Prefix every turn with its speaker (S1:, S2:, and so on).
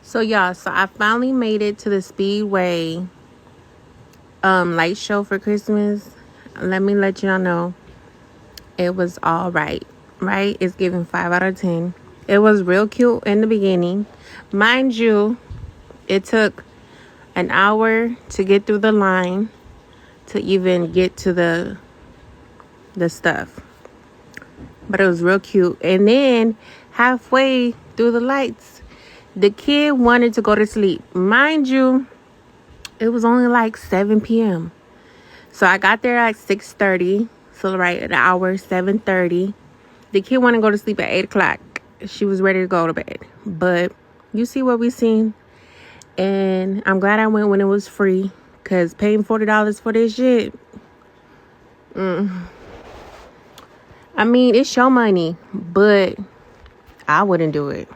S1: So y'all, so I finally made it to the Speedway light show for Christmas. Let me let y'all know it was all right. Right? It's giving 5 out of 10. It was real cute in the beginning. Mind you, it took an hour to get through the line to even get to the stuff. But it was real cute. And then halfway through the lights, the kid wanted to go to sleep. Mind you, it was only like 7 p.m. So I got there at 6:30. So right, an hour, 7:30. The kid wanted to go to sleep at 8 o'clock. She was ready to go to bed. But you see what we seen. And I'm glad I went when it was free. Because paying $40 for this shit. I mean, it's your money. But I wouldn't do it.